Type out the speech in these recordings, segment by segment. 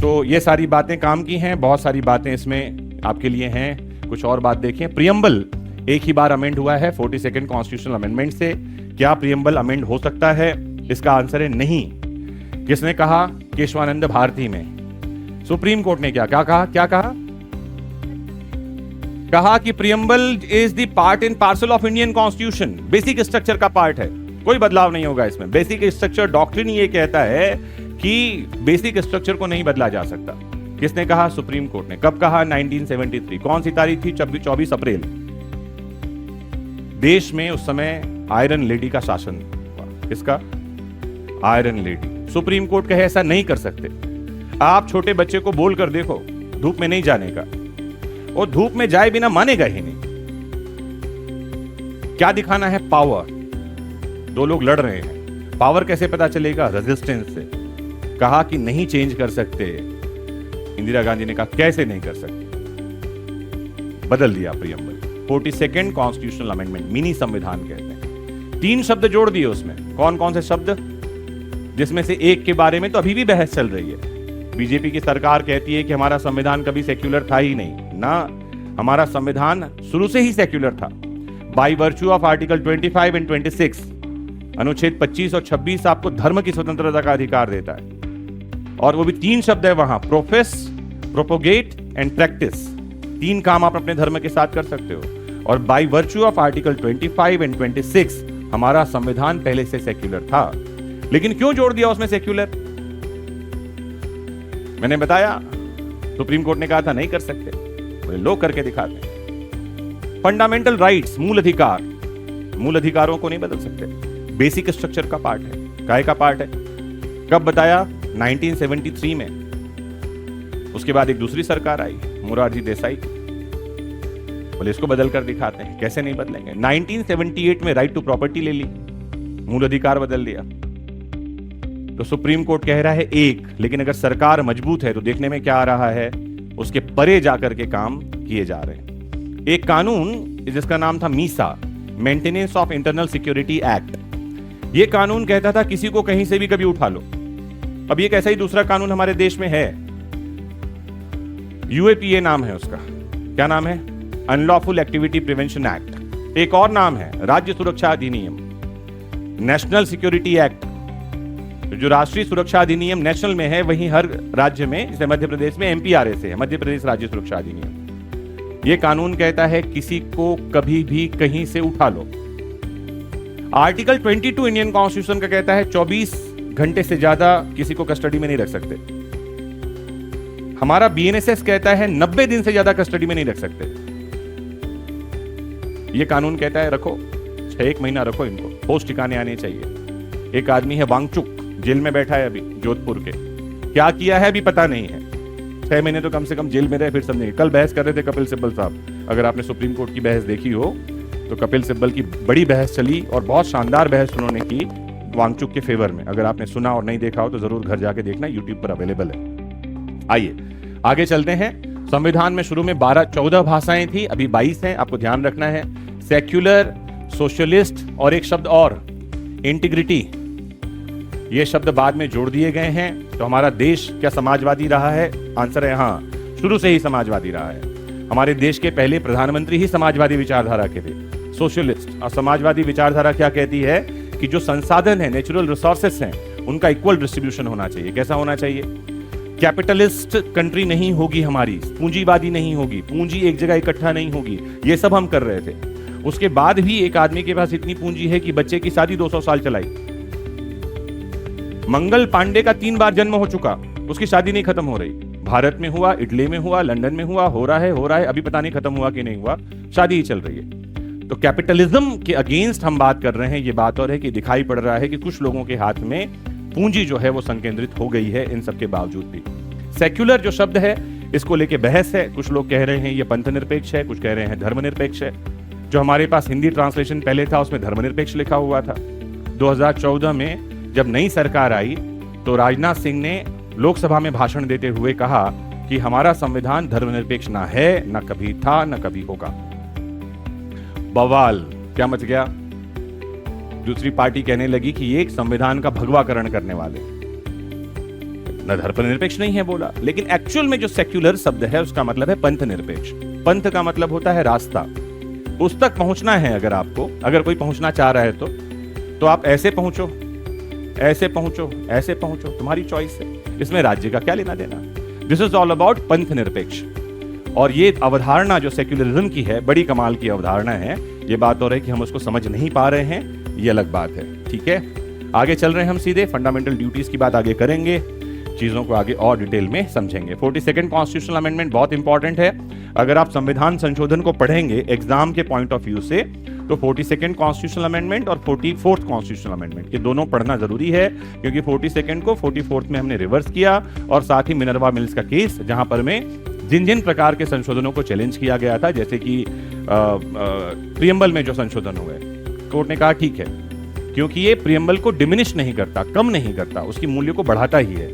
तो ये सारी बातें काम की हैं, बहुत सारी बातें इसमें आपके लिए हैं। कुछ और बात देखें, प्रियम्बल एक ही बार अमेंड हुआ है 42nd कॉन्स्टिट्यूशनल अमेंडमेंट से। क्या प्रियम्बल अमेंड हो सकता है? इसका आंसर है नहीं। किसने कहा? केशवानंद भारती में। सुप्रीम कोर्ट ने क्या कहा? कहा कि preamble is the part and parcel of Indian constitution, basic structure का पार्ट है, कोई बदलाव नहीं होगा इसमें। बेसिक स्ट्रक्चर डॉक्ट्रिन ये कहता है कि बेसिक स्ट्रक्चर को नहीं बदला जा सकता। किसने कहा? सुप्रीम कोर्ट ने। कब कहा? 1973। कौन सी तारीख थी? 24 अप्रैल। देश में उस समय आयरन लेडी का शासन हुआ। किसका? Iron lady. सुप्रीम कोर्ट कहे ऐसा नहीं कर सकते। आप छोटे बच्चे को बोल कर देखो धूप में नहीं जाने का, और धूप में जाए बिना मानेगा ही नहीं। क्या दिखाना है? पावर। दो लोग लड़ रहे हैं, पावर कैसे पता चलेगा? रेजिस्टेंस से। कहा कि नहीं चेंज कर सकते। इंदिरा गांधी ने कहा कैसे नहीं कर सकते, बदल दिया preamble. 42nd constitutional amendment, mini संविधान कहते हैं। 3 शब्द जोड़ दिए उसमें। कौन कौन से शब्द? जिसमें से एक के बारे में तो अभी भी बहस चल रही है। बीजेपी की सरकार कहती है कि हमारा संविधान कभी सेक्युलर था ही नहीं। ना, हमारा संविधान शुरू से ही सेक्युलर था। By virtue of article 25 and 26, अनुच्छेद 25 और 26 आपको धर्म की स्वतंत्रता का अधिकार देता है। और वो भी 3 शब्द है वहां, प्रोफेस, प्रोपोगेट एंड प्रैक्टिस। 3 काम आप अपने धर्म के साथ कर सकते हो। और by virtue of article 25 and 26 हमारा संविधान पहले से सेक्युलर था। लेकिन क्यों जोड़ दिया उसमें सेक्युलर? मैंने बताया, सुप्रीम कोर्ट ने कहा था नहीं कर सकते, बोले लोग करके दिखाते हैं। फंडामेंटल राइट्स, मूल अधिकार, मूल अधिकारों को नहीं बदल सकते। बेसिक स्ट्रक्चर का पार्ट है। काय का पार्ट है? कब बताया? 1973 में। उसके बाद एक दूसरी सरकार आई, मोरारजी देसाई, बोले इसको बदल कर दिखाते हैं। कैसे नहीं बदलेंगे? 1978 में राइट टू प्रॉपर्टी ले ली, मूल अधिकार बदल दिया। तो सुप्रीम कोर्ट कह रहा है एक, लेकिन अगर सरकार मजबूत है तो देखने में क्या आ रहा है, उसके परे जाकर के काम किए जा रहे हैं। एक कानून जिसका नाम था Misa, maintenance of internal security act. यह कानून कहता था किसी को कहीं से भी कभी उठा लो। अब ये कैसा ही दूसरा कानून हमारे देश में है, यूएपीए नाम है उसका। क्या नाम है? Unlawful activity prevention act. एक और नाम है राज्य सुरक्षा अधिनियम, नेशनल सिक्योरिटी एक्ट। जो राष्ट्रीय सुरक्षा अधिनियम नेशनल में है, वहीं हर राज्य में, जैसे मध्य प्रदेश में एमपीआरए है, मध्य प्रदेश राज्य सुरक्षा अधिनियम। यह कानून कहता है किसी को कभी भी कहीं से उठा लो। आर्टिकल 22 इंडियन कॉन्स्टिट्यूशन का कहता है 24 घंटे से ज्यादा किसी को कस्टडी में नहीं रख सकते। हमारा बीएनएसएस कहता है 90 दिन से ज्यादा कस्टडी में नहीं रख सकते। यह कानून कहता है रखो, 1 महीना रखो इनको, होश ठिकाने आने चाहिए। एक आदमी है वांगचुक, जेल में बैठा है अभी, जोधपुर के। क्या किया है अभी पता नहीं है। 6 महीने तो कम से कम जेल में रहे, फिर समझेंगे। कल बहस कर रहे थे कपिल सिब्बल साहब, अगर आपने सुप्रीम कोर्ट की बहस देखी हो तो कपिल सिब्बल की बड़ी बहस चली और बहुत शानदार बहस उन्होंने की वांगचुक के फेवर में। अगर आपने सुना और नहीं देखा हो तो जरूर घर जाके देखना, यूट्यूब पर अवेलेबल है। आइए आगे चलते हैं। संविधान में शुरू में 14 भाषाएं थी, अभी 22 हैं। आपको ध्यान रखना है, सेक्युलर, सोशलिस्ट और एक शब्द और, इंटीग्रिटी, ये शब्द बाद में जोड़ दिए गए हैं। तो हमारा देश क्या समाजवादी रहा है? आंसर है हाँ, शुरू से ही समाजवादी रहा है। हमारे देश के पहले प्रधानमंत्री ही समाजवादी विचारधारा के थे, सोशलिस्ट। और समाजवादी विचारधारा क्या कहती है कि जो संसाधन है, नेचुरल रिसोर्सेस हैं, उनका इक्वल डिस्ट्रीब्यूशन होना चाहिए। कैसा होना चाहिए? कैपिटलिस्ट कंट्री नहीं होगी हमारी, पूंजीवादी नहीं होगी, पूंजी एक जगह इकट्ठा नहीं होगी। ये सब हम कर रहे थे। उसके बाद भी एक आदमी के पास इतनी पूंजी है कि बच्चे की शादी 200 साल चलाई। मंगल पांडे का 3 बार जन्म हो चुका, उसकी शादी नहीं खत्म हो रही। भारत में हुआ, इटली में हुआ, लंदन में हुआ, हो रहा है, अभी पता नहीं खत्म हुआ कि नहीं हुआ, शादी ही चल रही है। तो कैपिटलिज्म के अगेंस्ट हम बात कर रहे हैं। ये बात और है कि दिखाई पड़ रहा है कि कुछ लोगों के हाथ में पूंजी जो है वो संकेंद्रित हो गई है। इन सब के बावजूद भी सेक्युलर जो शब्द है, इसको लेके बहस है। कुछ लोग कह रहे हैं ये पंथ निरपेक्ष है, कुछ कह रहे हैं धर्मनिरपेक्ष है। जो हमारे पास हिंदी ट्रांसलेशन पहले था उसमें धर्मनिरपेक्ष लिखा हुआ था। 2014 में जब नई सरकार आई तो राजनाथ सिंह ने लोकसभा में भाषण देते हुए कहा कि हमारा संविधान धर्मनिरपेक्ष ना है, ना कभी था, ना कभी होगा। बवाल क्या मच गया। दूसरी पार्टी कहने लगी कि ये एक संविधान का भगवाकरण करने वाले। न धर्मनिरपेक्ष नहीं है बोला, लेकिन एक्चुअल में जो सेक्युलर शब्द है उसका मतलब है पंथ निरपेक्ष। पंथ का मतलब होता है रास्ता, उस तक पहुंचना है। अगर आपको, अगर कोई पहुंचना चाह रहा है तो आप ऐसे पहुंचो, ऐसे पहुंचो, ऐसे पहुंचो, तुम्हारी चॉइस है, इसमें राज्य का क्या लेना देना। दिस इज ऑल अबाउट पंथ निरपेक्ष। और ये अवधारणा जो सेक्युलरिज्म की है, बड़ी कमाल की अवधारणा है। ये बात हो रही है कि हम उसको समझ नहीं पा रहे हैं, ये अलग बात है। ठीक है, आगे चल रहे हैं हम सीधे फंडामेंटल ड्यूटीज की बात आगे करेंगे, चीजों को आगे और डिटेल में समझेंगे। 42nd कॉन्स्टिट्यूशनल अमेंडमेंट बहुत इंपॉर्टेंट है। अगर आप संविधान संशोधन को पढ़ेंगे एग्जाम के पॉइंट ऑफ व्यू से, तो 42nd कॉन्स्टिट्यूशनल अमेंडमेंट और 44th कॉन्स्टिट्यूशनल अमेंडमेंट, ये दोनों पढ़ना जरूरी है, क्योंकि 42nd को 44th में हमने रिवर्स किया, और साथ ही मिनर्वा मिल्स का केस, जहां पर में जिन जिन प्रकार के संशोधनों को चैलेंज किया गया था, जैसे कि प्रियम्बल में जो संशोधन हुए, कोर्ट ने कहा ठीक है, क्योंकि ये प्रियम्बल को डिमिनिश नहीं करता, कम नहीं करता, उसकी मूल्य को बढ़ाता ही है।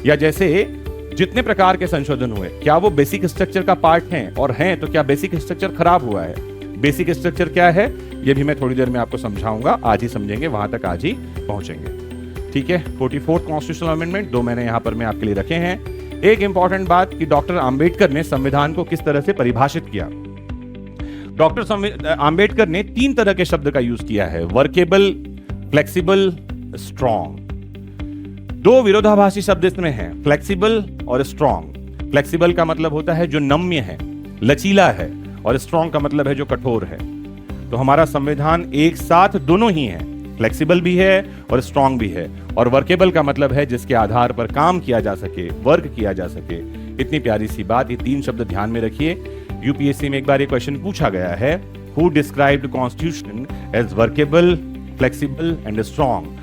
या जैसे जितने प्रकार के संशोधन हुए, क्या वो बेसिक स्ट्रक्चर का पार्ट हैं, और हैं तो क्या बेसिक स्ट्रक्चर खराब हुआ है? बेसिक स्ट्रक्चर क्या है ये भी मैं थोड़ी देर में आपको समझाऊंगा, आज ही समझेंगे, वहां तक आज ही पहुंचेंगे। ठीक है, 44th कॉन्स्टिट्यूशनल अमेंडमेंट, दो मैंने यहां पर मैं आपके लिए रखे हैं। एक इंपॉर्टेंट बात कि डॉक्टर आंबेडकर ने संविधान को किस तरह से परिभाषित किया। डॉक्टर आंबेडकर ने 3 तरह के शब्द का यूज किया है, वर्केबल, फ्लेक्सिबल, स्ट्रॉन्ग। 2 विरोधाभासी शब्द इसमें हैं, फ्लेक्सिबल और स्ट्रॉन्ग। फ्लेक्सिबल का मतलब होता है जो नम्य है, लचीला है, और स्ट्रॉन्ग का मतलब है जो कठोर है। तो हमारा संविधान एक साथ दोनों ही है, फ्लेक्सिबल भी है और स्ट्रॉन्ग भी है। और वर्केबल का मतलब है जिसके आधार पर काम किया जा सके, वर्क किया जा सके। इतनी प्यारी सी बात, ये 3 शब्द ध्यान में रखिए। यूपीएससी में एक बार ये क्वेश्चन पूछा गया है, who described constitution as workable, flexible and strong.